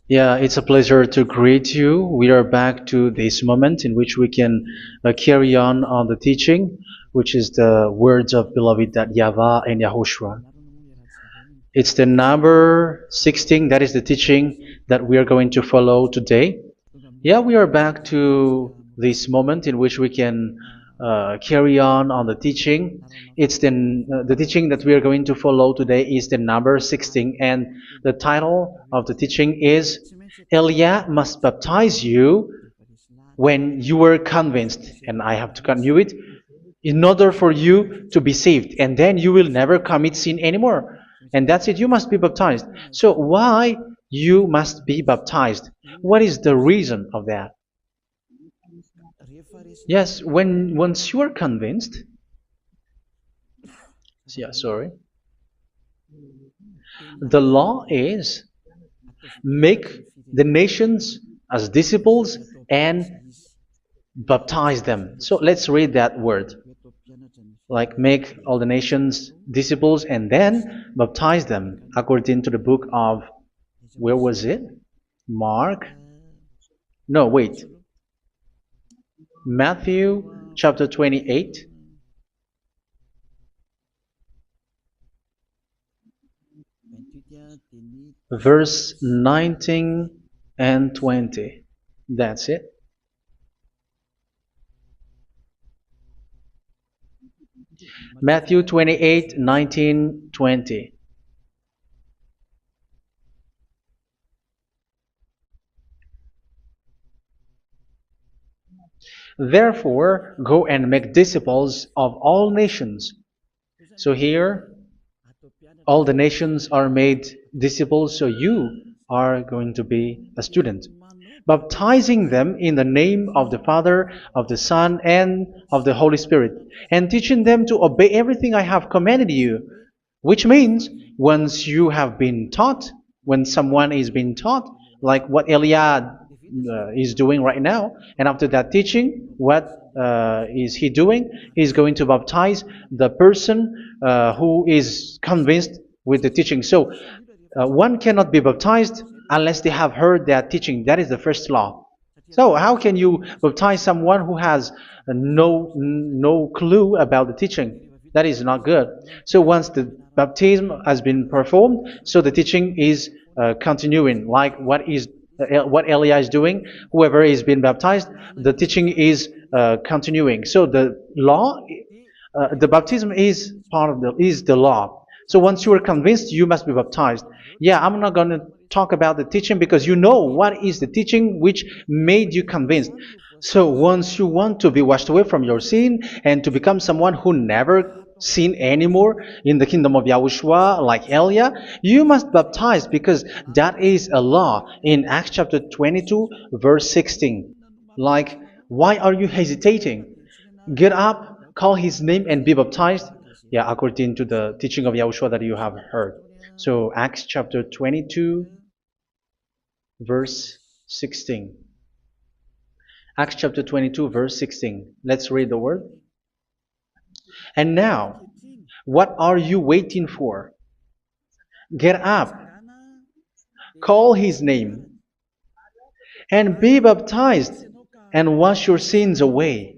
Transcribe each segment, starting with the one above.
Yeah, it's a pleasure to greet you. We are back to this moment in which we can carry on the teaching, which is the words of beloved that YAHVAH and YAHOSHUA. It's the number 16, that is the teaching that we are going to follow today. Yeah, we are back to this moment in which we can carry on the teaching. It's the teaching that we are going to follow today is the number 16, and the title of the teaching is Elia must baptize you when you were convinced, and I have to continue it, in order for you to be saved, and then you will never commit sin anymore. And that's it, you must be baptized. So why you must be baptized? What is the reason of that? Yes, when once you are convinced, yeah, sorry, the law is make the nations as disciples and baptize them. So let's read that word. Like make all the nations disciples and then baptize them according to the book of, where was it? Mark? No, wait. Matthew chapter 28. Verse 19 and 20. That's it. Matthew 28, 19, 20. Therefore, go and make disciples of all nations. So here, all the nations are made disciples, so you are going to be a student. Baptizing them in the name of the Father, of the Son, and of the Holy Spirit, and teaching them to obey everything I have commanded you. Which means, once you have been taught, when someone is being taught, like what Elia is doing right now, and after that teaching, what is he doing? He's going to baptize the person who is convinced with the teaching. So one cannot be baptized unless they have heard that teaching. That is the first law. So how can you baptize someone who has no clue about the teaching? That is not good. So once the baptism has been performed, so the teaching is continuing. Like what Elia is doing, whoever is being baptized, the teaching is continuing. So the law, the baptism is part of the law. So once you are convinced, you must be baptized. Yeah, I'm not going to talk about the teaching because you know what is the teaching which made you convinced. So once you want to be washed away from your sin and to become someone who never sin anymore in the kingdom of Yahushua, like Elia, you must baptize because that is a law in Acts chapter 22, verse 16. Like, why are you hesitating? Get up, call his name, and be baptized. Yeah, according to the teaching of Yahushua that you have heard. So Acts chapter 22, verse 16. Acts chapter 22, verse 16. Let's read the word. And now, what are you waiting for? Get up, call his name, and be baptized, and wash your sins away.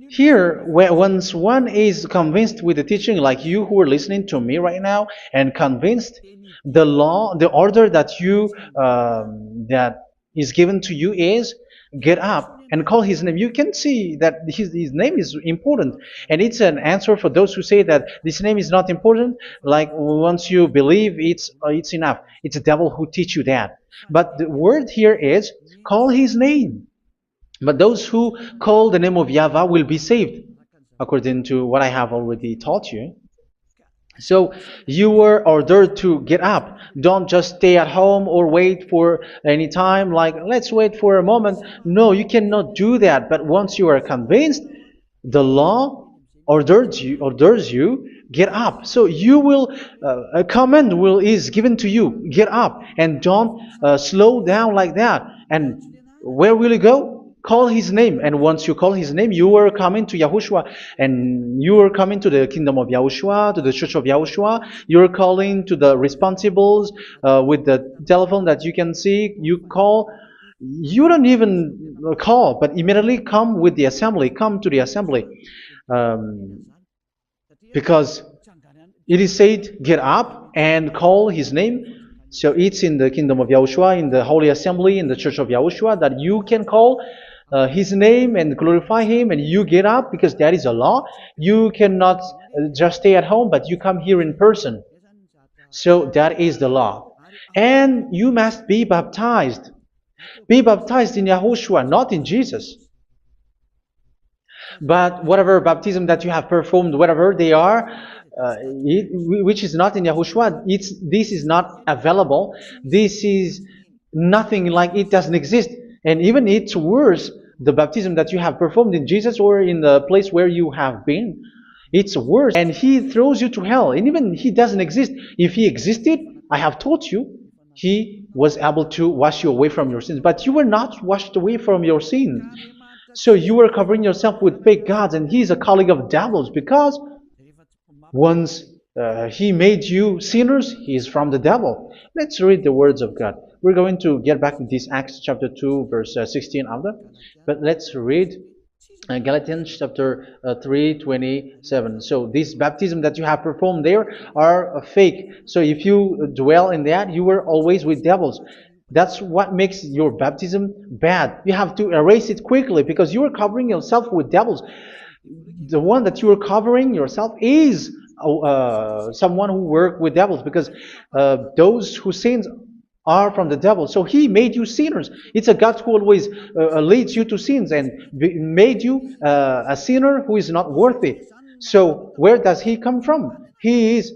Here, once one is convinced with the teaching, like you who are listening to me right now, and convinced, the law, the order that that is given to you is get up and call his name. You can see that his name is important, and it's an answer for those who say that this name is not important. Like once you believe, it's enough. It's the devil who teach you that. But the word here is call his name. But those who call the name of YAHVAH will be saved, according to what I have already taught you. So you were ordered to get up. Don't just stay at home or wait for any time, like let's wait for a moment. No, you cannot do that. But once you are convinced, the law orders you get up. So you will a command is given to you, get up, and don't slow down like that. And where will you go? Call his name, and once you call his name, you are coming to Yahushua, and you are coming to the kingdom of Yahushua, to the church of Yahushua. You're calling to the responsibles with the telephone that you can see. You call. You don't even call, but immediately come with the assembly. Come to the assembly, um, because it is said, get up and call his name. So it's in the kingdom of Yahushua, in the holy assembly, in the church of Yahushua, that you can call his name and glorify him, and you get up because that is a law. You cannot just stay at home, but you come here in person. So that is the law. And you must be baptized. Be baptized in Yahushua, not in Jesus. But whatever baptism that you have performed, whatever they are, which is not in Yahushua, this is not available. This is nothing, like it doesn't exist. And even it's worse, the baptism that you have performed in Jesus or in the place where you have been, it's worse. And he throws you to hell. And even he doesn't exist. If he existed, I have taught you, he was able to wash you away from your sins. But you were not washed away from your sins. So you were covering yourself with fake gods, and he's a colleague of devils, because once he made you sinners, he is from the devil. Let's read the words of God. We're going to get back to this Acts chapter 2, verse 16 after. But let's read Galatians chapter 3:27. So this baptism that you have performed there are fake. So if you dwell in that, you were always with devils. That's what makes your baptism bad. You have to erase it quickly, because you are covering yourself with devils. The one that you are covering yourself is someone who works with devils, because those who sins are from the devil. So he made you sinners. It's a God who always leads you to sins, and made you a sinner who is not worthy. So where does he come from? He is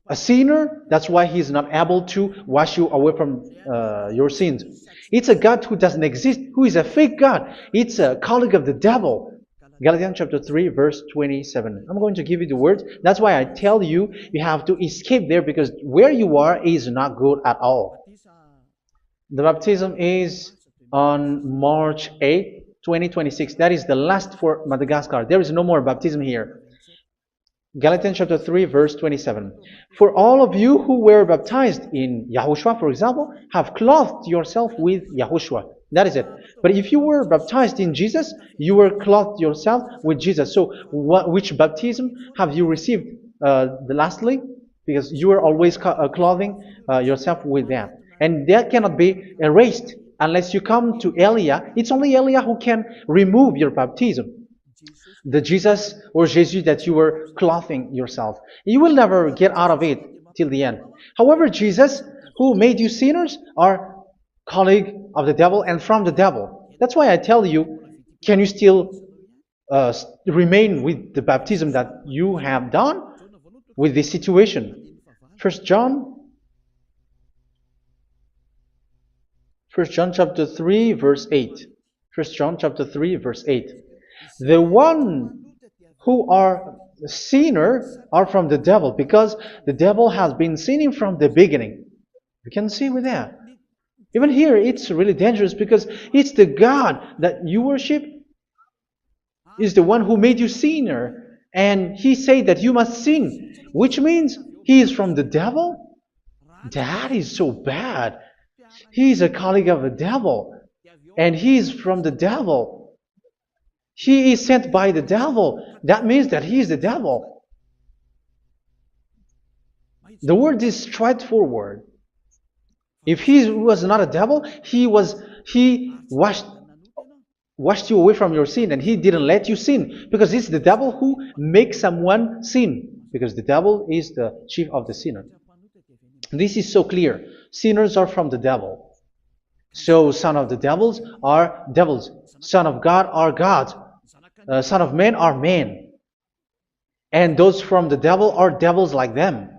a sinner. That's why he's not able to wash you away from your sins. It's a God who doesn't exist, who is a fake God. It's a colleague of the devil. Galatians chapter 3, verse 27. I'm going to give you the words. That's why I tell you, you have to escape there, because where you are is not good at all. The baptism is on March 8, 2026. That is the last for Madagascar. There is no more baptism here. Galatians chapter 3, verse 27. For all of you who were baptized in Yahushua, for example, have clothed yourself with Yahushua. That is it. But if you were baptized in Jesus, you were clothed yourself with Jesus. So which baptism have you received lastly? Because you are always clothing yourself with that. And that cannot be erased unless you come to Elia. It's only Elia who can remove your baptism. The Jesus or Jesus that you were clothing yourself. You will never get out of it till the end. However, Jesus, who made you sinners, are colleague of the devil and from the devil. That's why I tell you, can you still remain with the baptism that you have done with this situation? First John chapter 3, verse 8. First John chapter 3, verse 8. The one who are sinner are from the devil, because the devil has been sinning from the beginning. You can see with that. Even here, it's really dangerous, because it's the God that you worship is the one who made you sinner, and he said that you must sin, which means he is from the devil. That is so bad. He is a colleague of the devil, and he is from the devil. He is sent by the devil. That means that he is the devil. The word is straightforward. If he was not a devil, he washed you away from your sin, and he didn't let you sin, because it's the devil who makes someone sin, because the devil is the chief of the sinner. This is so clear. Sinners are from the devil. So son of the devils are devils. Son of God are gods. Son of men are men. And those from the devil are devils like them.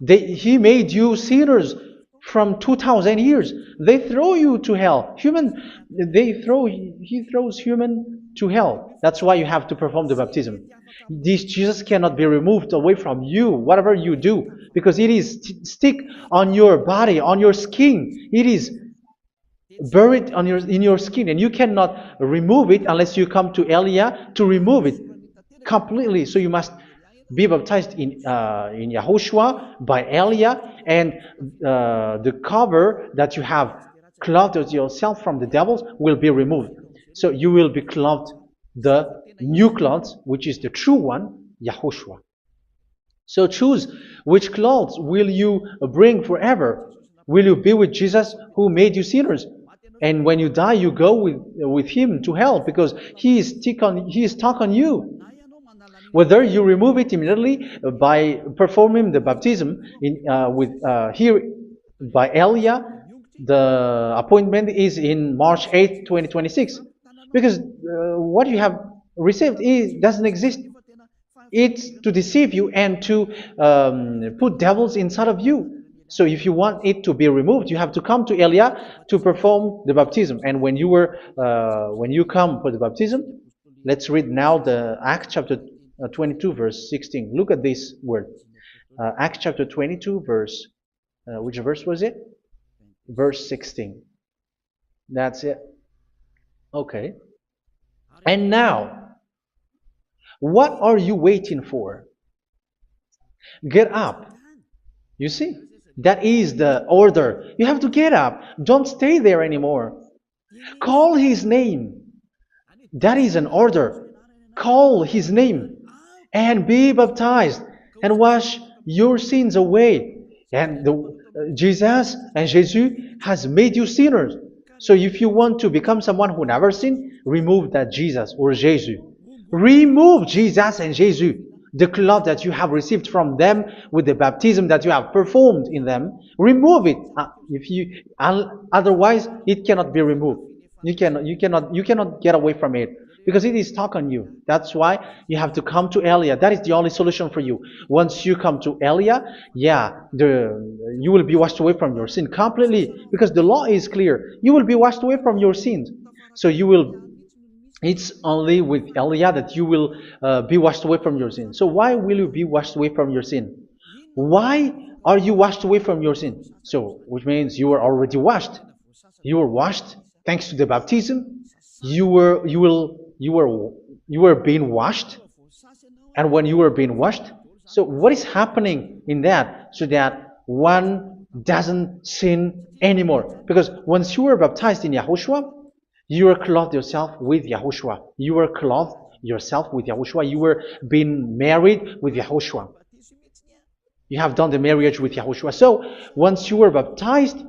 He made you sinners from 2,000 years. They throw you to hell. He throws human to hell. That's why you have to perform the baptism. This Jesus cannot be removed away from you, whatever you do, because it is stick on your body, on your skin. It is buried on in your skin, and you cannot remove it unless you come to Elia to remove it completely. So you must be baptized in Yahushua by Elia, and the cover that you have clothed yourself from the devils will be removed. So you will be clothed the new clothes, which is the true one, Yahushua. So choose which clothes will you bring forever. Will you be with Jesus who made you sinners? And when you die, you go with him to hell because he is stuck on you. Whether you remove it immediately by performing the baptism here by Elia, the appointment is in March 8th, 2026. Because what you have received doesn't exist. It's to deceive you and to put devils inside of you. So if you want it to be removed, you have to come to Elia to perform the baptism. And when you come for the baptism, let's read now the Acts chapter 22 verse 16. Look at this word. Acts chapter 22 verse, which verse was it? Verse 16. That's it. Okay. And now, what are you waiting for? Get up. You see, that is the order. You have to get up. Don't stay there anymore. Call his name. That is an order. Call his name and be baptized and wash your sins away. And Jesus has made you sinners. So if you want to become someone who never sinned, remove that Jesus or Jesus. Remove Jesus and Jesus, the cloth that you have received from them with the baptism that you have performed in them. Remove it. Otherwise, it cannot be removed. You cannot get away from it because it is stuck on you. That's why you have to come to Elia. That is the only solution for you. Once you come to Elia, you will be washed away from your sin completely because the law is clear. You will be washed away from your sins. So it's only with Elia that you will be washed away from your sin. So why will you be washed away from your sin? Why are you washed away from your sin? So, which means you are already washed. You were washed thanks to the baptism. You were being washed, and when you were being washed, so what is happening in that? So that one doesn't sin anymore. Because once you were baptized in Yahushua, you were clothed yourself with Yahushua. You were clothed yourself with Yahushua. You were being married with Yahushua. You have done the marriage with Yahushua. So once you were baptized,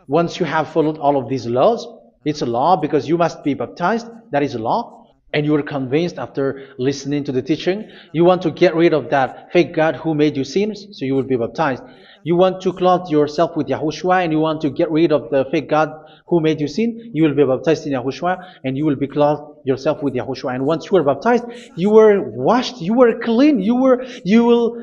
once you have followed all of these laws, it's a law because you must be baptized. That is a law. And you are convinced after listening to the teaching, you want to get rid of that fake God who made you sinners, so you will be baptized. You want to clothe yourself with Yahushua and you want to get rid of the fake God who made you sin, you will be baptized in Yahushua and you will be clothed yourself with Yahushua. And once you are baptized, you were washed, you were clean, you will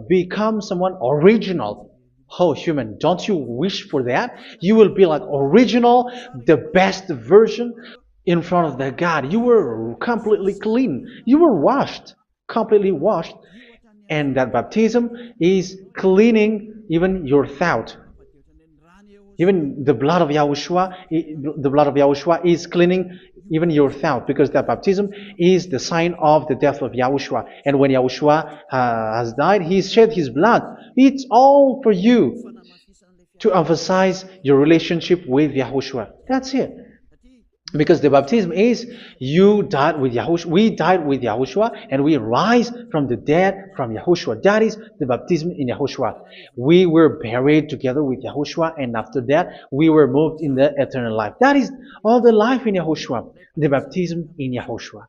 become someone original. Oh, human, don't you wish for that? You will be like original, the best version in front of the God. You were completely clean. You were washed, completely washed. And that baptism is cleaning even your thought. Even the blood of Yahushua is cleaning even your thought, because that baptism is the sign of the death of Yahushua. And when Yahushua has died, he shed his blood. It's all for you to emphasize your relationship with Yahushua. That's it. Because the baptism is you died with Yahushua, we died with Yahushua, and we rise from the dead from Yahushua. That is the baptism in Yahushua. We were buried together with Yahushua, and after that we were moved in the eternal life. That is all the life in Yahushua, the baptism in Yahushua.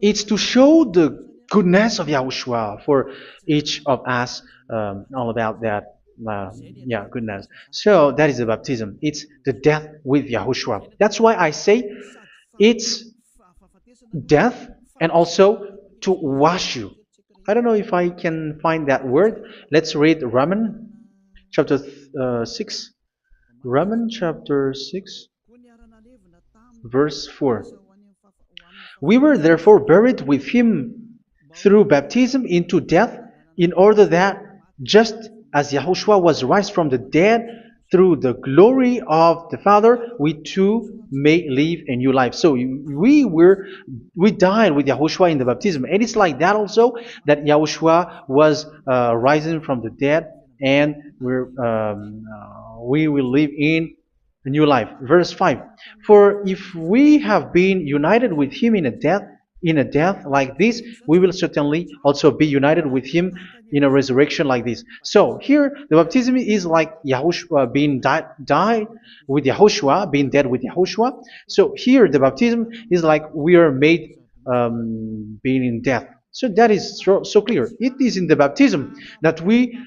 It's to show the goodness of Yahushua for each of us, all about that. Goodness. So that is the baptism. It's the death with Yahushua. That's why I say it's death and also to wash you. I don't know if I can find that word. Let's read Romans chapter 6. Romans chapter 6, verse 4. We were therefore buried with him through baptism into death, in order that just as Yahushua was raised from the dead through the glory of the Father, we too may live a new life. So we died with Yahushua in the baptism, and it's like that also that Yahushua was rising from the dead, and we will live in a new life. Verse 5. For if we have been united with him in a death like this, we will certainly also be united with him in a resurrection like this. So here the baptism is like Yahushua being died with Yahushua, being dead with Yahushua. So here the baptism is like we are made being in death. So that is so clear. It is in the baptism that we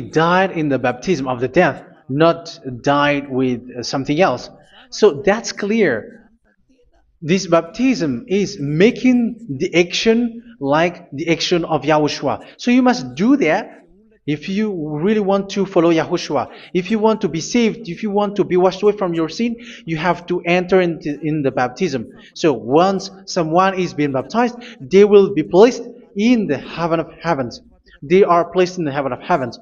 died in the baptism of the death, not died with something else. So that's clear. This baptism is making the action like the action of Yahushua. So you must do that if you really want to follow Yahushua. If you want to be saved, if you want to be washed away from your sin, you have to enter in the baptism. So once someone is being baptized, they will be placed in the heaven of heavens. They are placed in the heaven of heavens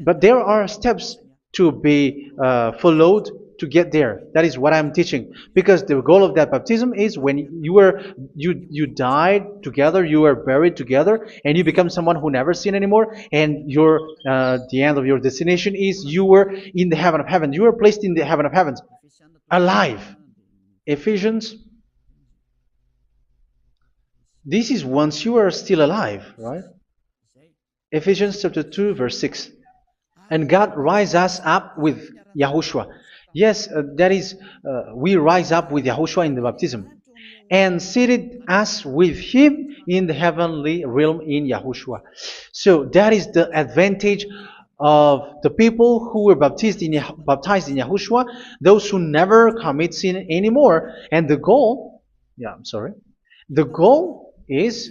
but there are steps to be followed to get there. That is what I'm teaching. Because the goal of that baptism is when you died together, you were buried together, and you become someone who never sin anymore. And the end of your destination is you were in the heaven of heaven. You were placed in the heaven of heavens, alive. Ephesians. This is once you are still alive, right? Ephesians chapter 2, verse 6. And God rise us up with Yahushua. Yes, that is, we rise up with Yahushua in the baptism. And seated us with Him in the heavenly realm in Yahushua. So that is the advantage of the people who were baptized in Yahushua, those who never commit sin anymore. And the goal is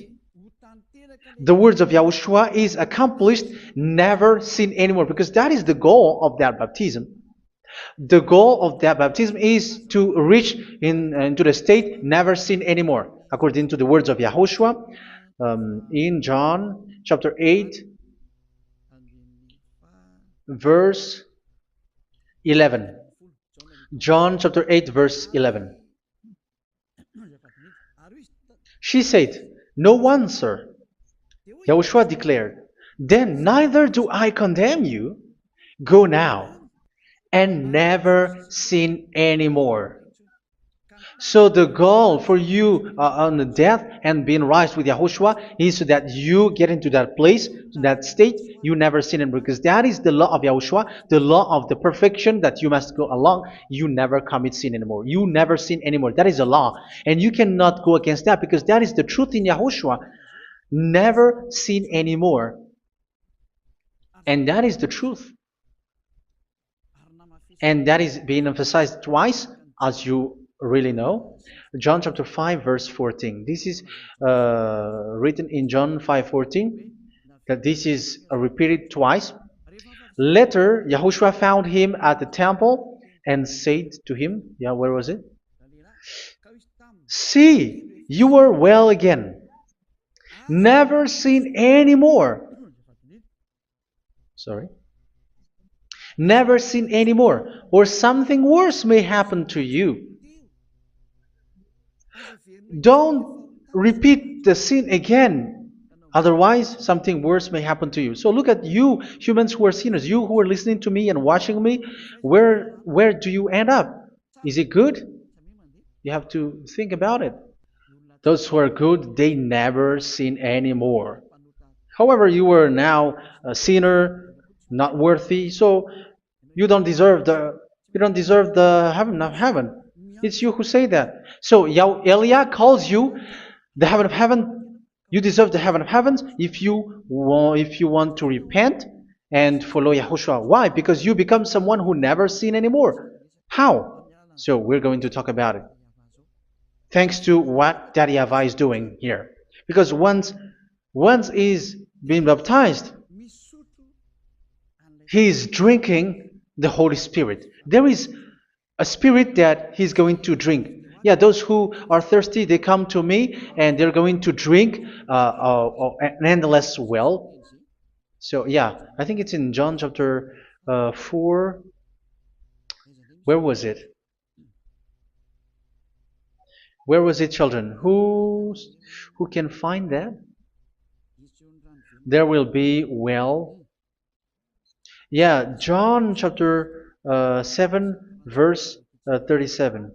the words of Yahushua is accomplished, never sin anymore, because that is the goal of that baptism. The goal of that baptism is to reach into the state never sin anymore, according to the words of Yahushua in John chapter 8, verse 11. John chapter 8, verse 11. She said, "No one, sir." Yahushua declared, "Then neither do I condemn you. Go now and never sin anymore." So the goal for you on the death and being raised with Yahushua is so that you get into that place, to that state, you never sin anymore. Because that is the law of Yahushua, the law of the perfection that you must go along. You never commit sin anymore. You never sin anymore. That is a law. And you cannot go against that because that is the truth in Yahushua. Never sin anymore. And that is the truth. And that is being emphasized twice, as you really know. John chapter 5, verse 14. This is written in John 5:14. That this is repeated twice. Later, Yahushua found him at the temple and said to him, where was it? "See, you are well again. Never sin anymore." Sorry. Never sin anymore, or something worse may happen to you. Don't repeat the sin again. Otherwise, something worse may happen to you. So look at you, humans who are sinners, you who are listening to me and watching me. Where do you end up? Is it good? You have to think about it. Those who are good, they never sin anymore. However, you are now a sinner, not worthy, so you don't deserve the heaven of heaven. It's you who say that. So Elia calls you the heaven of heaven. You deserve the heaven of heavens if you want to repent and follow Yahushua. Why? Because you become someone who never sin anymore. How? So we're going to talk about it. Thanks to what Daddy YAHVAH is doing here. Because once is being baptized, he is drinking the Holy Spirit. There is a spirit that he's going to drink. Yeah, those who are thirsty, they come to me and they're going to drink an endless well. So yeah, I think it's in John chapter 4. Where was it? Where was it, children? Who can find that? There will be, well, yeah, John chapter 7, verse 37.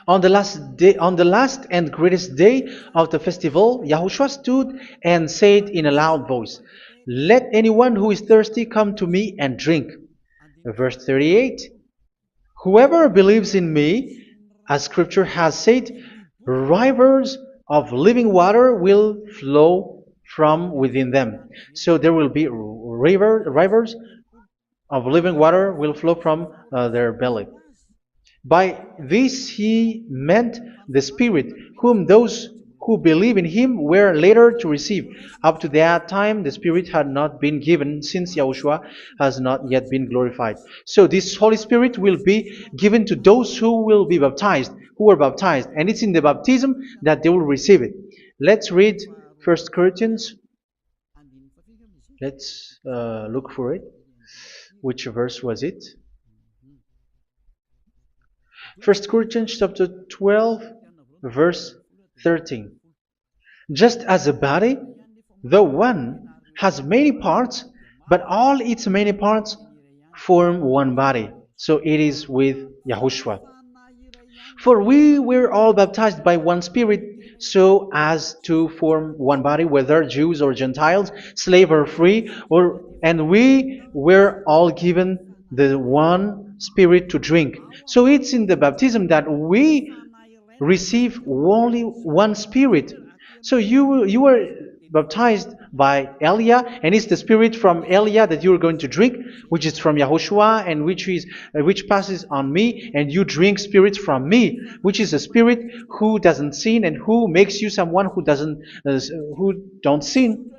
On the last and greatest day of the festival, Yahushua stood and said in a loud voice, "Let anyone who is thirsty come to me and drink." Verse 38, "Whoever believes in me, as Scripture has said, rivers of living water will flow from within them." So there will be rivers of living water will flow from their belly. By this he meant the Spirit, whom those who believe in him were later to receive. Up to that time, the Spirit had not been given, since Yahushua has not yet been glorified. So this Holy Spirit will be given to those who will be baptized, who are baptized, and it's in the baptism that they will receive it. Let's read 1 Corinthians. Let's look for it. Which verse was it? 1 Corinthians chapter 12, verse 13. Just as a body, though one, has many parts, but all its many parts form one body. So it is with Yahushua. For we were all baptized by one Spirit, so as to form one body, whether Jews or Gentiles, slave or free, and we were all given the one Spirit to drink. So it's in the baptism that we receive only one Spirit. So you were baptized by Elia, and it's the Spirit from Elia that you are going to drink, which is from Yahushua, and which passes on me, and you drink Spirit from me, which is a Spirit who doesn't sin and who makes you someone who don't sin.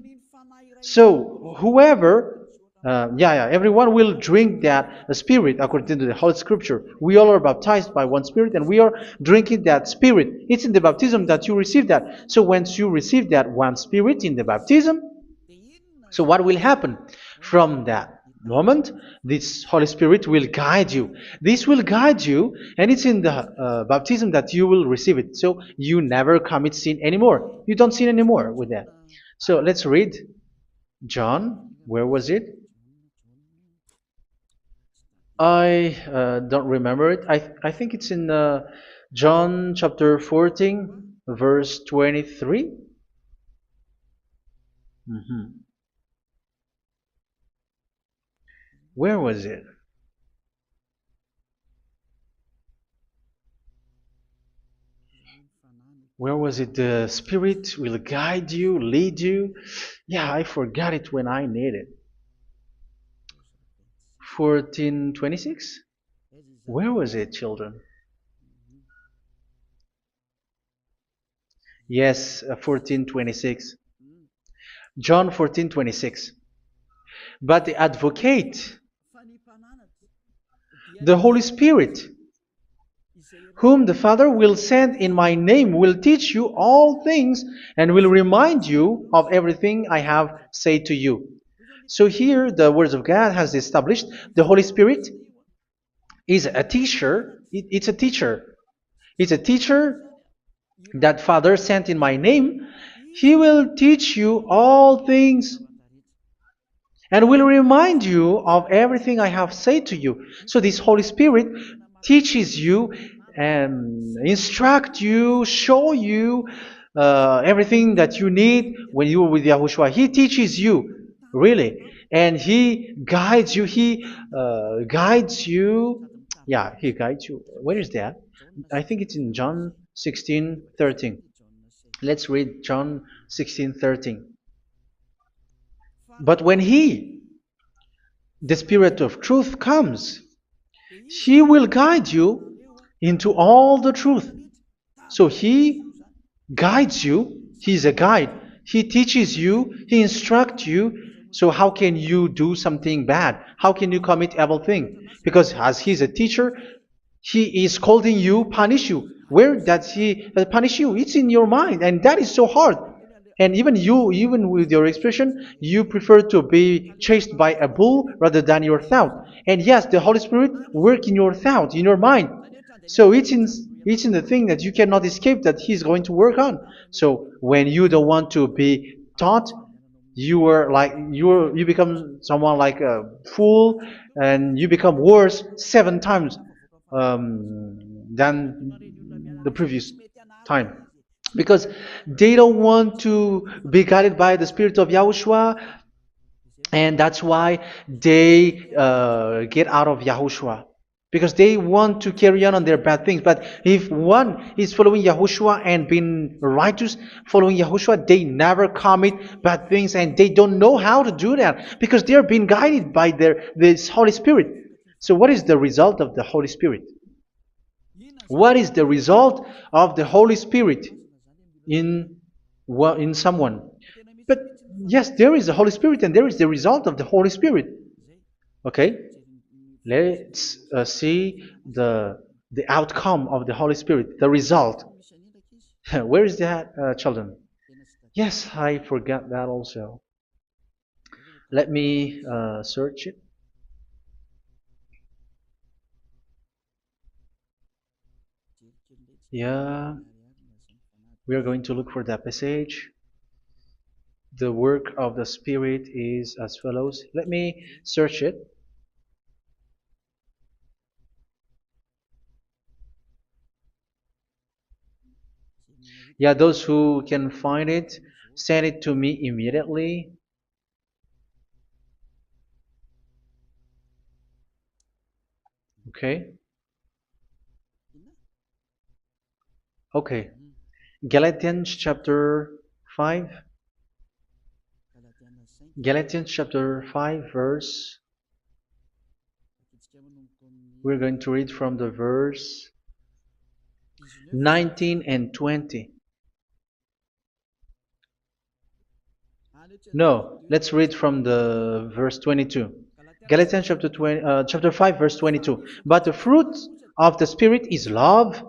So whoever everyone will drink that Spirit according to the Holy Scripture. We all are baptized by one Spirit, and we are drinking that Spirit. It's in the baptism that you receive that. So once you receive that one Spirit in the baptism, so what will happen? From that moment, this Holy Spirit will guide you. This will guide you, and it's in the baptism that you will receive it. So you never commit sin anymore. You don't sin anymore with that. So let's read John. Where was it? I don't remember it. I think it's in John chapter 14, verse 23. Where was it? Where was it? The Spirit will guide you, lead you. Yeah, I forgot it when I need it. 14:26? Where was it, children? Yes, 14:26. John 14:26. But the Advocate, the Holy Spirit, whom the Father will send in my name, will teach you all things and will remind you of everything I have said to you. So here the words of God has established the Holy Spirit is a teacher. It's a teacher. It's a teacher that Father sent in my name. He will teach you all things and will remind you of everything I have said to you. So this Holy Spirit teaches you and instruct you, show you everything that you need when you are with Yahushua. He teaches you, really. And He guides you. He guides you. Yeah, He guides you. Where is that? I think it's in John 16:13. Let's read John 16:13. But when He, the Spirit of truth, comes, He will guide you into all the truth. So He guides you. He's a guide. He teaches you. He instructs you. So how can you do something bad? How can you commit evil thing? Because as He's a teacher, He is scolding you, punish you. Where does He punish you? It's in your mind, and that is so hard. And even with your expression, you prefer to be chased by a bull rather than your thought. And yes, the Holy Spirit work in your thought, in your mind. So it's in the thing that you cannot escape that He's going to work on. So when you don't want to be taught, you become someone like a fool, and you become worse 7 times than the previous time, because they don't want to be guided by the Spirit of Yahushua, and that's why they get out of Yahushua, because they want to carry on their bad things. But if one is following Yahushua and being righteous, following Yahushua, they never commit bad things, and they don't know how to do that because they are being guided by this Holy Spirit. So what is the result of the Holy Spirit? What is the result of the Holy Spirit in in someone? But yes, there is the Holy Spirit, and there is the result of the Holy Spirit. Okay, let's see the outcome of the Holy Spirit, the result. Where is that, children? Yes, I forgot that also. Let me search it. Yeah, we are going to look for that passage. The work of the Spirit is as follows. Let me search it. Yeah, those who can find it, send it to me immediately. Okay. Okay. Galatians chapter 5. Galatians chapter 5 verse. We're going to read from the verse 19 and 20. No, let's read from the verse 22. Galatians chapter 5 verse 22. But the fruit of the Spirit is love,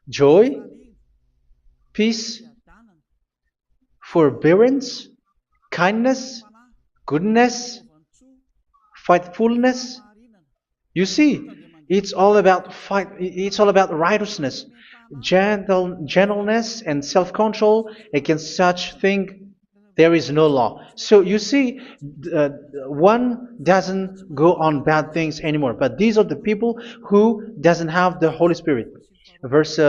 joy, peace, forbearance, kindness, goodness, faithfulness. You see, it's all about righteousness, gentleness, and self-control. Against such thing there is no law. So you see, uh, one doesn't go on bad things anymore. But these are the people who doesn't have the Holy Spirit. Verse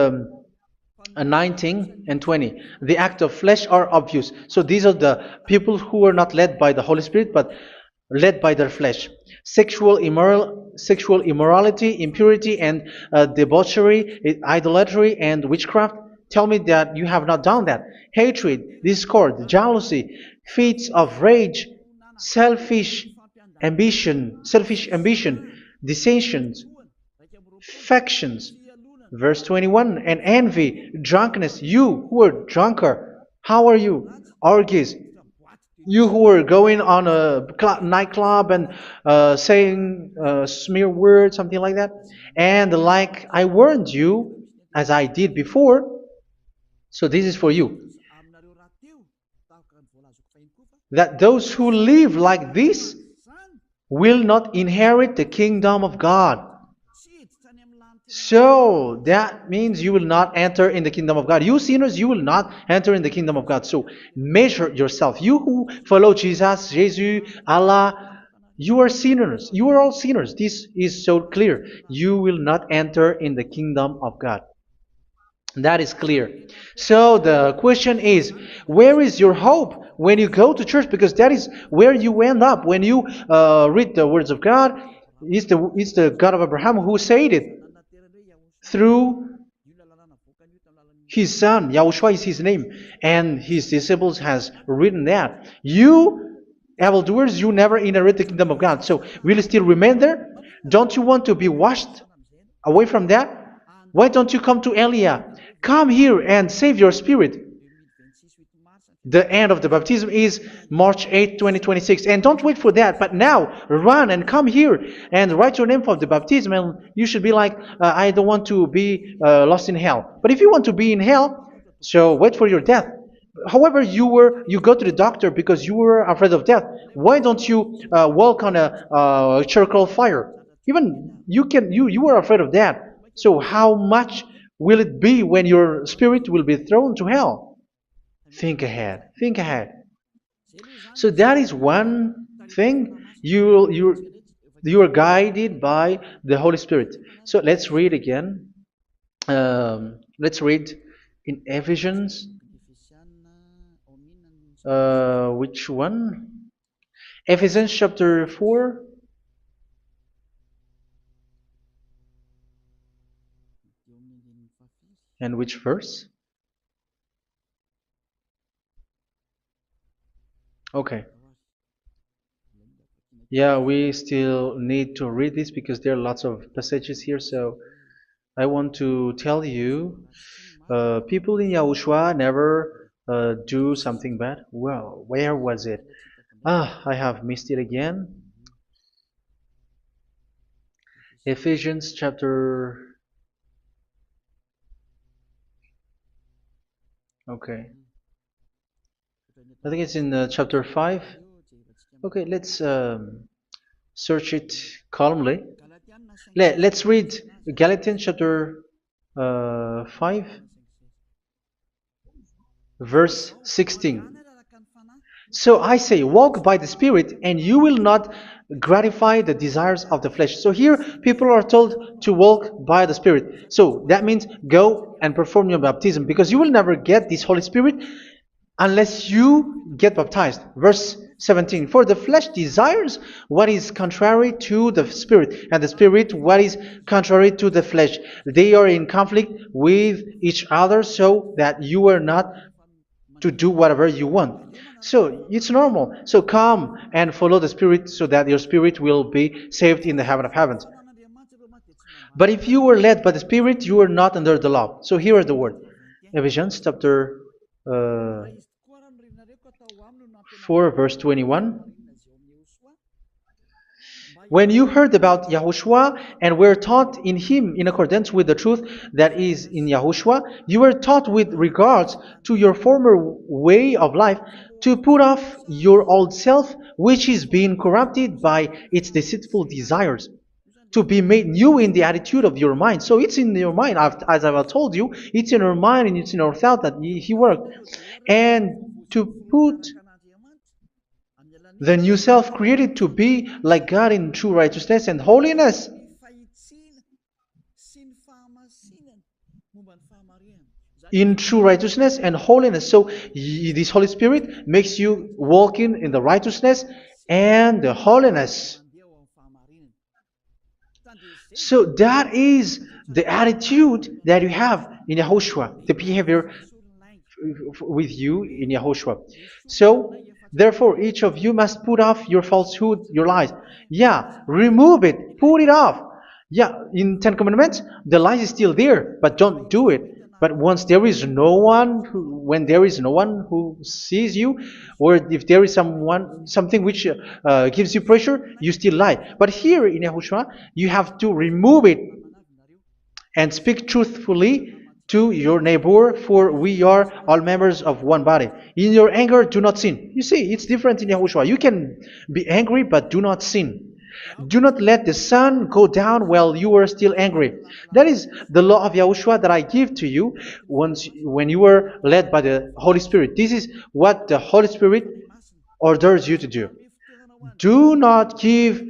19 and 20. The act of flesh are obvious. So these are the people who are not led by the Holy Spirit, but led by their flesh. Sexual immorality, impurity, and debauchery, idolatry, and witchcraft. Tell me that you have not done that. Hatred, discord, jealousy, fits of rage, selfish ambition, dissensions, factions. Verse 21, and envy, drunkenness. You who are drunker, how are you? Orgies. You who are going on a nightclub and saying smear words, something like that. And like I warned you, as I did before, so this is for you, that those who live like this will not inherit the kingdom of God. So that means you will not enter in the kingdom of God. You sinners, you will not enter in the kingdom of God. So measure yourself. You who follow Jesus, Allah, you are sinners. You are all sinners. This is so clear. You will not enter in the kingdom of God. That is clear. So the question is, where is your hope when you go to church? Because that is where you end up when you read the words of God. It's the God of Abraham who said it through his son. Yahushua is his name, and his disciples has written that. You evildoers, you never inherit the kingdom of God. So will you still remain there? Don't you want to be washed away from that? Why don't you come to Elia? Come here and save your spirit. The end of the baptism is March 8, 2026. And don't wait for that, but now run and come here and write your name for the baptism. And you should be like, I don't want to be lost in hell. But if you want to be in hell, so wait for your death. However, you go to the doctor because you were afraid of death. Why don't you walk on a charcoal fire? Even you were afraid of that. So how much will it be when your spirit will be thrown to hell? Think ahead. Think ahead. So that is one thing you are guided by the Holy Spirit. So let's read again. Let's read in Ephesians. Which one? Ephesians chapter 4. And which verse? Okay. Yeah, we still need to read this because there are lots of passages here. So I want to tell you, people in Yahushua never do something bad. Well, where was it? Ah, I have missed it again. Ephesians chapter. Okay, I think it's in chapter 5. Okay, let's search it calmly. Let's read Galatians chapter 5, verse 16. So I say, walk by the Spirit, and you will not gratify the desires of the flesh. So here, people are told to walk by the Spirit. So that means go and perform your baptism, because you will never get this Holy Spirit unless you get baptized. Verse 17. For the flesh desires what is contrary to the Spirit, and the Spirit what is contrary to the flesh. They are in conflict with each other, so that you are not to do whatever you want. So it's normal. So come and follow the Spirit so that your spirit will be saved in the heaven of heavens. But if you were led by the Spirit, you are not under the law. So here are the word. Ephesians chapter 4, verse 21. When you heard about Yahushua and were taught in him in accordance with the truth that is in Yahushua, you were taught with regards to your former way of life to put off your old self, which is being corrupted by its deceitful desires, to be made new in the attitude of your mind. So it's in your mind, as I've told you, it's in our mind and it's in our thought that he worked. And to put the new self created to be like God in true righteousness and holiness. In true righteousness and holiness. So this Holy Spirit makes you walking in the righteousness and the holiness. So that is the attitude that you have in Yahushua, the behavior with you in Yahushua. So therefore, each of you must put off your falsehood, your lies. Yeah, remove it, put it off. Yeah, in Ten Commandments, the lies is still there, but don't do it. But once there is no one, when there is no one who sees you, or if there is something which gives you pressure, you still lie. But here in Yahushua, you have to remove it and speak truthfully to your neighbor, for we are all members of one body. In your anger, do not sin. You see, it's different in Yahushua. You can be angry, but do not sin. Do not let the sun go down while you are still angry. That is the law of Yahushua that I give to you when you were led by the Holy Spirit. This is what the Holy Spirit orders you to do. Do not give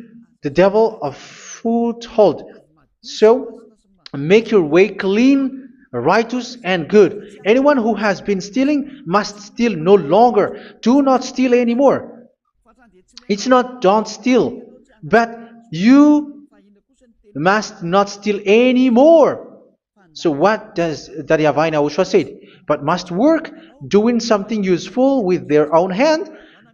the devil a foothold. So, make your way clean, righteous, and good. Anyone who has been stealing must steal no longer. Do not steal anymore. It's not don't steal, but you must not steal anymore. So what does the YAHVAH YAHOSHUA say? But must work, doing something useful with their own hand,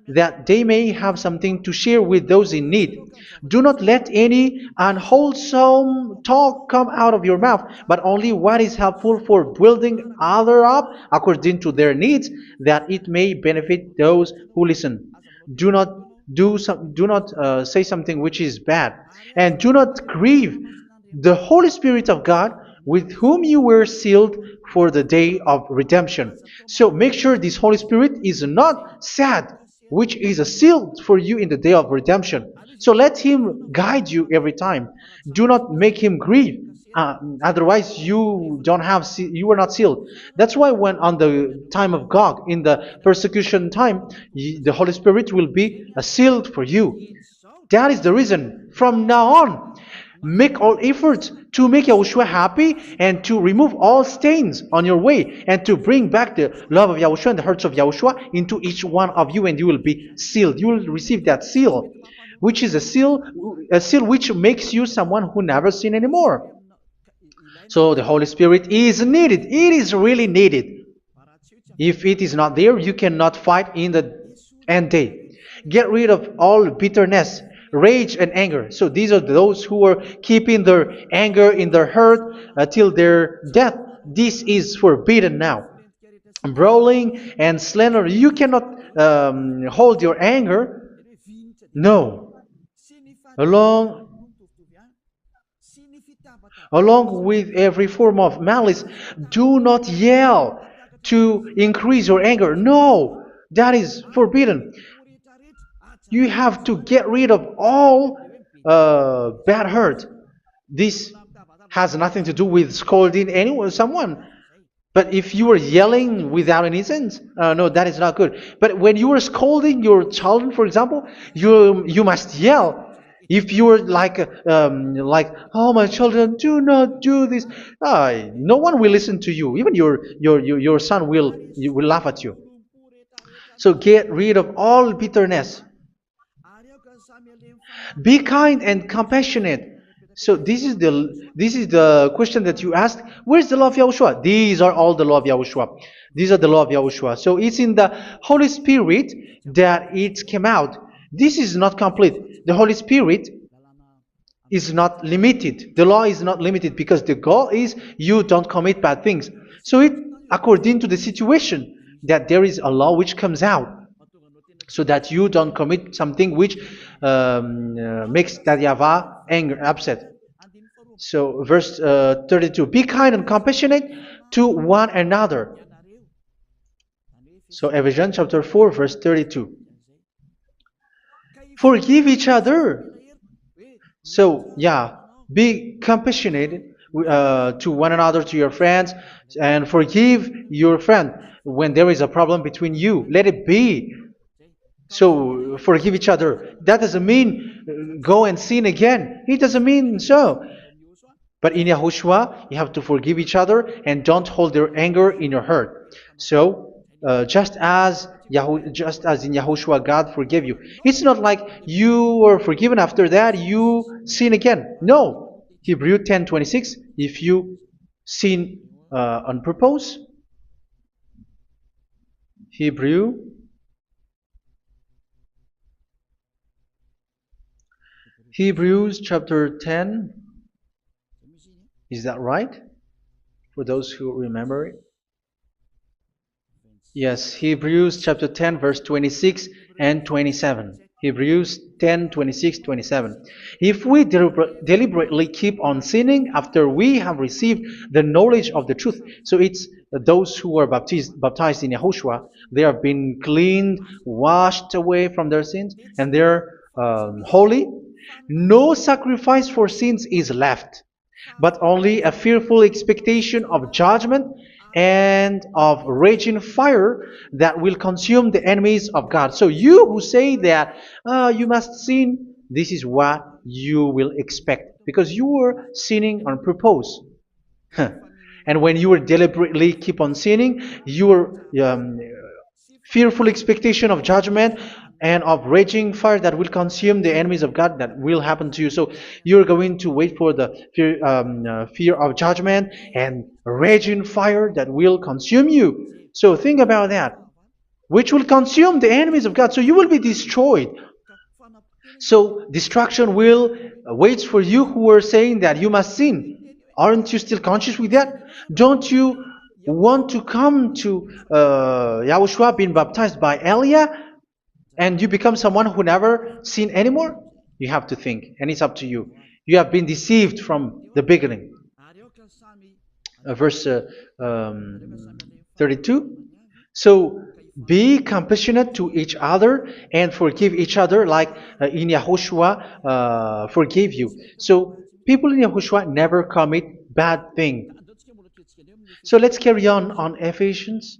that they may have something to share with those in need. Do not let any unwholesome talk come out of your mouth, but only what is helpful for building others up according to their needs, that it may benefit those who listen. Do not say something which is bad, and do not grieve the Holy Spirit of God, with whom you were sealed for the day of redemption. So make sure this Holy Spirit is not sad, which is a seal for you in the day of redemption. So let Him guide you every time. Do not make Him grieve. Otherwise, you don't have you were not sealed. That's why when on the time of God, in the persecution time, the Holy Spirit will be sealed for you. That is the reason. From now on, make all efforts to make Yahushua happy and to remove all stains on your way and to bring back the love of Yahushua and the hearts of Yahushua into each one of you, and you will be sealed. You will receive that seal, which is a seal which makes you someone who never sin anymore. So the Holy Spirit is needed. It is really needed. If it is not there, you cannot fight in the end day. Get rid of all bitterness, rage, and anger. So these are those who are keeping their anger in their heart till their death. This is forbidden now. Brawling and slander. You cannot hold your anger. No. Along with every form of malice, do not yell to increase your anger. No, that is forbidden. You have to get rid of all bad hurt. This has nothing to do with scolding anyone, someone. But if you are yelling without any sense, no, that is not good. But when you are scolding your child, for example, you must yell. If you are like, oh my children, do not do this, no one will listen to you. Even your son will laugh at you. So get rid of all bitterness. Be kind and compassionate. So this is the question that you asked. Where's the law of Yahushua? These are all the law of Yahushua. These are the law of Yahushua. So it's in the Holy Spirit that it came out. This is not complete. The Holy Spirit is not limited. The law is not limited because the goal is you don't commit bad things. So it according to the situation that there is a law which comes out, so that you don't commit something which makes that YAHVAH angry, upset. So verse 32, be kind and compassionate to one another. So Ephesians chapter 4 verse 32. Forgive each other. So yeah, be compassionate to one another, to your friends, and forgive your friend when there is a problem between you. Let it be. So forgive each other. That doesn't mean go and sin again. It doesn't mean so. But in Yahushua, you have to forgive each other and don't hold your anger in your heart. So just as in Yahushua, God forgave you. It's not like you were forgiven after that you sin again. No. Hebrew 10:26. If you sin on purpose, Hebrews chapter 10. Is that right? For those who remember it. Yes, Hebrews chapter 10 verse 26 and 27. Hebrews 10, 26, 27. If we deliberately keep on sinning after we have received the knowledge of the truth, so it's those who are baptized in Yahushua, they have been cleaned, washed away from their sins, and they're holy. No sacrifice for sins is left, but only a fearful expectation of judgment and of raging fire that will consume the enemies of God. So you who say that you must sin, this is what you will expect, because you were sinning on purpose. And when you deliberately keep on sinning, your fearful expectation of judgment and of raging fire that will consume the enemies of God, that will happen to you. So you're going to wait for the fear of judgment and raging fire that will consume you. So think about that, which will consume the enemies of God. So you will be destroyed. So destruction will wait for you who are saying that you must sin. Aren't you still conscious with that? Don't you want to come to Yahushua being baptized by Elia and you become someone who never sin anymore? You have to think, and it's up to you. You have been deceived from the beginning. verse 32. So be compassionate to each other and forgive each other like in Yahushua forgave you. So people in Yahushua never commit bad thing. So let's carry on Ephesians.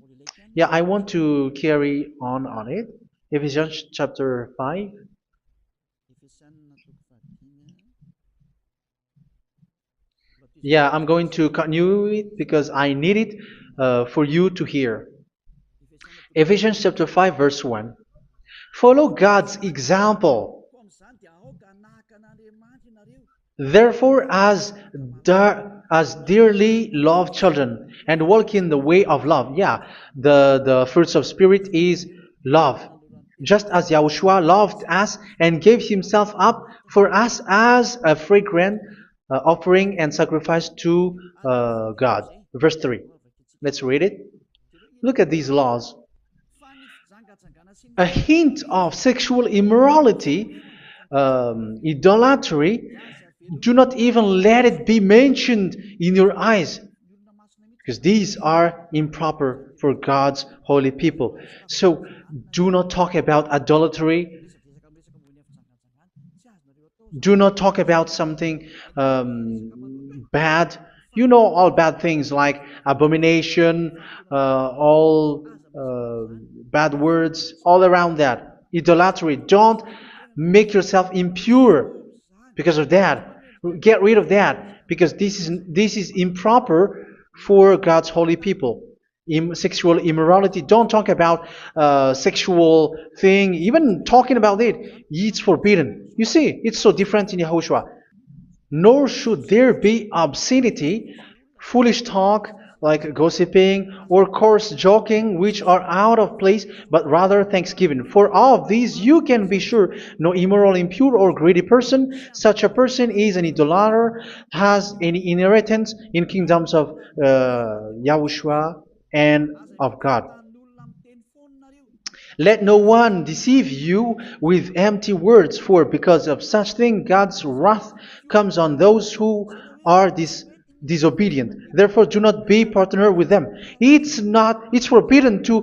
Yeah, I want to carry on it. Ephesians chapter 5. Yeah, I'm going to continue it because I need it for you to hear. Ephesians chapter 5 verse 1. Follow God's example. Therefore, as dearly loved children, and walk in the way of love. Yeah, the fruits of spirit is love. Just as Yahushua loved us and gave himself up for us as a fragrant offering and sacrifice to God. Verse 3. Let's read it. Look at these laws. A hint of sexual immorality, idolatry, do not even let it be mentioned in your eyes, because these are improper for God's holy people. So do not talk about idolatry. Do not talk about something bad. You know all bad things like abomination, all bad words, all around that. Idolatry. Don't make yourself impure because of that. Get rid of that because this is improper for God's holy people. Sexual immorality. Don't talk about sexual thing. Even talking about it, it's forbidden. You see, it's so different in Yahushua. Nor should there be obscenity, foolish talk like gossiping or coarse joking, which are out of place, but rather thanksgiving. For all of these you can be sure: no immoral, impure, or greedy person, such a person is an idolater, has any inheritance in kingdoms of Yahushua and of God. Let no one deceive you with empty words, for because of such thing God's wrath comes on those who are disobedient. Therefore, do not be partner with them. It's forbidden to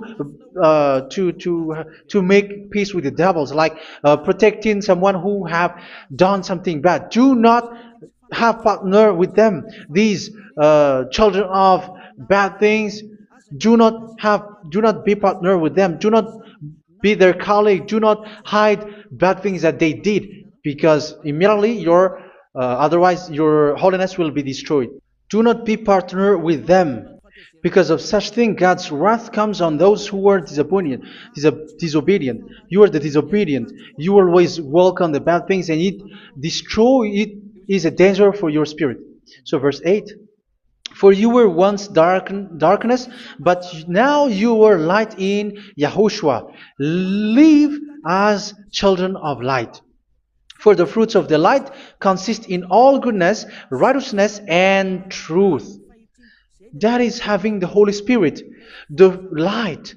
make peace with the devils, like protecting someone who have done something bad. Do not have partner with them. These children of bad things, do not be partner with them. Do not be their colleague. Do not hide bad things that they did, because immediately otherwise your holiness will be destroyed. Do not be partner with them. Because of such thing, God's wrath comes on those who are disobedient. You are the disobedient. You always welcome the bad things, and it is a danger for your spirit. So verse 8. For you were once darkness, but now you are light in Yahushua. Live as children of light. For the fruits of the light consist in all goodness, righteousness, and truth. That is having the Holy Spirit, the light.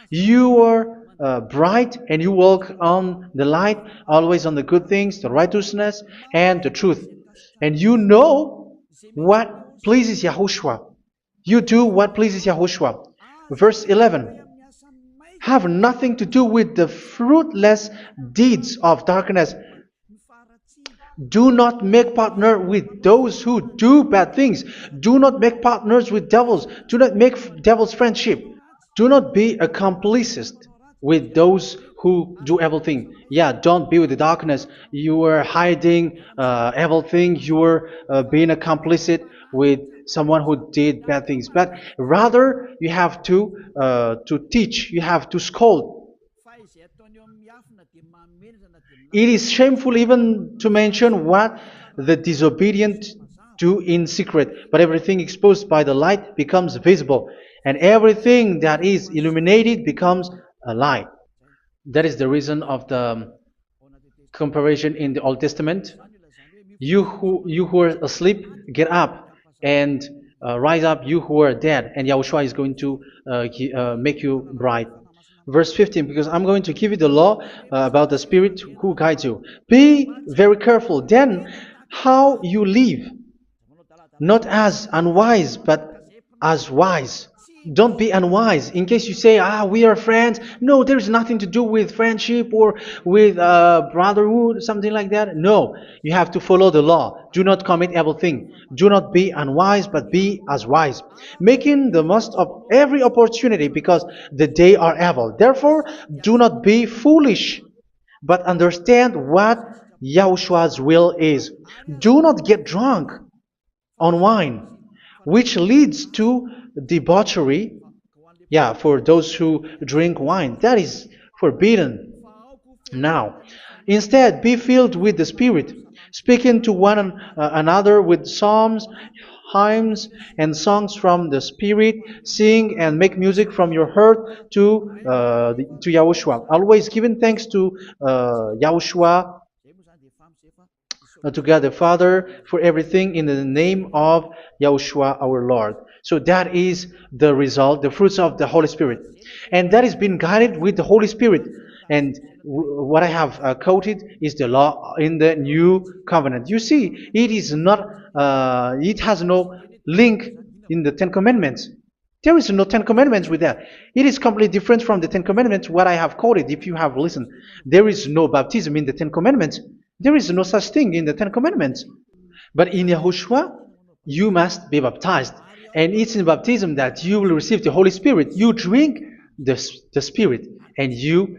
You are bright and you walk on the light, always on the good things, the righteousness, and the truth. And you know what pleases Yahushua. You do what pleases Yahushua. Verse 11. Have nothing to do with the fruitless deeds of darkness. Do not make partner with those who do bad things. Do not make partners with devils. Do not make devils friendship. Do not be a complicit with those who do evil thing. Yeah, don't be with the darkness. You are hiding evil thing. You are being a complicit with someone who did bad things. But rather, you have to teach. You have to scold. It is shameful even to mention what the disobedient do in secret, but everything exposed by the light becomes visible, and everything that is illuminated becomes a light. That is the reason of the comparison in the Old Testament. You who are asleep, get up and rise up, you who are dead, and Yahushua is going to make you bright. Verse 15, because I'm going to give you the law about the Spirit who guides you. Be very careful then how you live, not as unwise, but as wise. Don't be unwise. In case you say, we are friends. No, there's nothing to do with friendship or with brotherhood, something like that. No, you have to follow the law. Do not commit evil thing. Do not be unwise, but be as wise, making the most of every opportunity because the day are evil. Therefore, do not be foolish, but understand what Yahushua's will is. Do not get drunk on wine, which leads to debauchery. Yeah, for those who drink wine, that is forbidden now. Instead, be filled with the Spirit, speaking to one another with psalms, hymns, and songs from the Spirit. Sing and make music from your heart to Yahushua. Always giving thanks to Yahushua, to God the Father for everything in the name of Yahushua our Lord. So that is the result, the fruits of the Holy Spirit. And that is being guided with the Holy Spirit. And what I have quoted is the law in the new covenant. You see, it has no link in the Ten Commandments. There is no Ten Commandments with that. It is completely different from the Ten Commandments, what I have quoted, if you have listened. There is no baptism in the Ten Commandments. There is no such thing in the Ten Commandments. But in Yahushua, you must be baptized. And it's in baptism that you will receive the Holy Spirit. You drink the Spirit, and you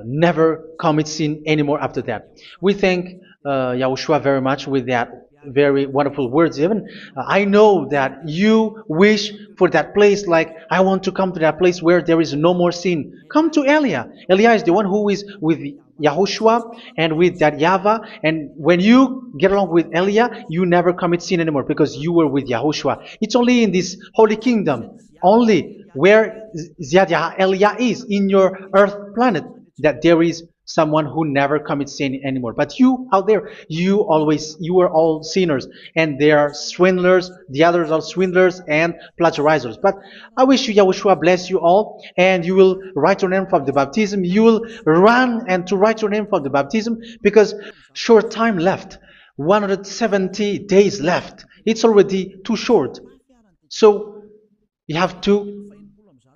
never commit sin anymore after that. We thank Yahushua very much with that very wonderful words. Even I know that you wish for that place, like I want to come to that place where there is no more sin. Come to Elia. Elia is the one who is with Yahushua and with that YAHVAH. And when you get along with Elia, you never commit sin anymore because you were with Yahushua. It's only in this holy kingdom, only where Ziyadah Elia is, in your earth planet, that there is someone who never commits sin anymore. But you out there, you are all sinners, and they are swindlers. The others are swindlers and plagiarizers. But I wish you, Yahushua, bless you all, and you will write your name for the baptism. You will run and to write your name for the baptism because short time left, 170 days left. It's already too short. So you have to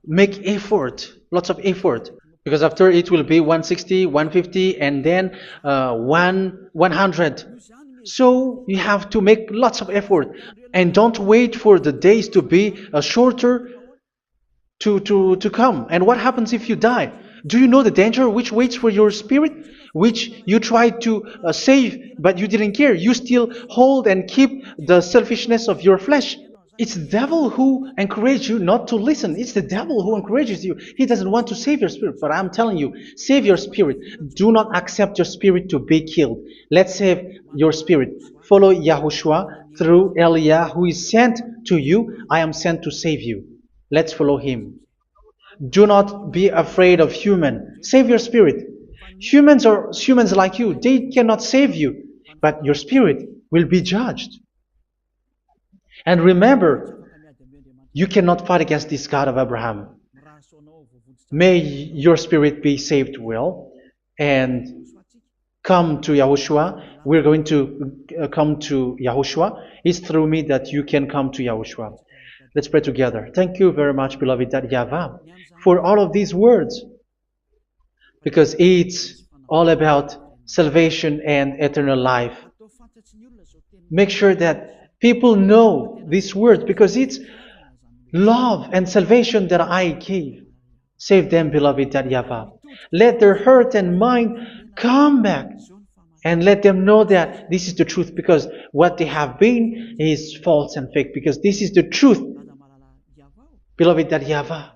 make effort, lots of effort, because after it will be 160, 150, and then 100. So you have to make lots of effort, and don't wait for the days to be shorter to come. And what happens if you die? Do you know the danger which waits for your spirit, which you tried to save, but you didn't care? You still hold and keep the selfishness of your flesh. It's the devil who encourages you not to listen. It's the devil who encourages you. He doesn't want to save your spirit. But I'm telling you, save your spirit. Do not accept your spirit to be killed. Let's save your spirit. Follow Yahushua through Elia, who is sent to you. I am sent to save you. Let's follow him. Do not be afraid of human. Save your spirit. Humans are humans like you. They cannot save you. But your spirit will be judged. And remember, you cannot fight against this God of Abraham. May your spirit be saved well and come to Yahushua. We're going to come to Yahushua. It's through me that you can come to Yahushua. Let's pray together. Thank you very much, beloved YAHVAH, for all of these words, because it's all about salvation and eternal life. Make sure that people know these words, because it's love and salvation that I gave. Save them, beloved YAHVAH. Let their heart and mind come back, and let them know that this is the truth, because what they have been is false and fake, because this is the truth. Beloved YAHVAH,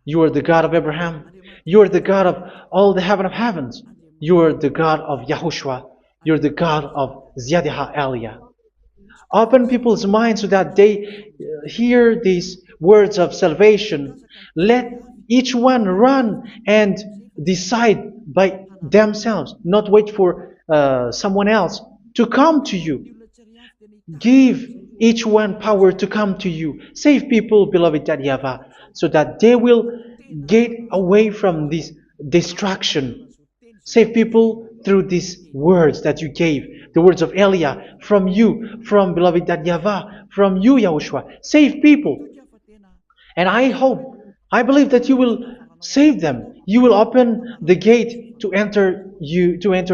you are the God of Abraham. You are the God of all the heaven of heavens. You are the God of Yahushua. You are the God of Ziyadah Elia. Open people's minds so that they hear these words of salvation. Let each one run and decide by themselves, not wait for someone else to come to you. Give each one power to come to you. Save people, beloved YAHVAH, so that they will get away from this destruction. Save people through these words that you gave, the words of Elia, from you, from beloved Dad YAHVAH, from you, Yahushua. Save people. And I hope, I believe that you will save them. You will open the gate to enter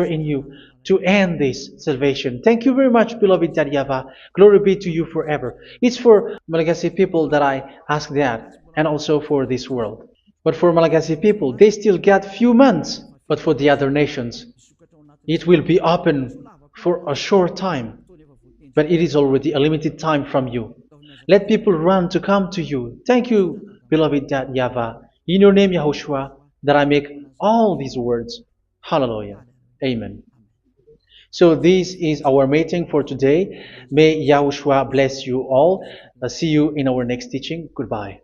in you, to end this salvation. Thank you very much, beloved Dad YAHVAH. Glory be to you forever. It's for Malagasy people that I ask that, and also for this world. But for Malagasy people, they still get few months. But for the other nations, it will be open for a short time. But it is already a limited time from you. Let people run to come to you. Thank you, beloved Dad YAHVAH. In your name, Yahushua, that I make all these words. Hallelujah. Amen. So this is our meeting for today. May Yahushua bless you all. See you in our next teaching. Goodbye.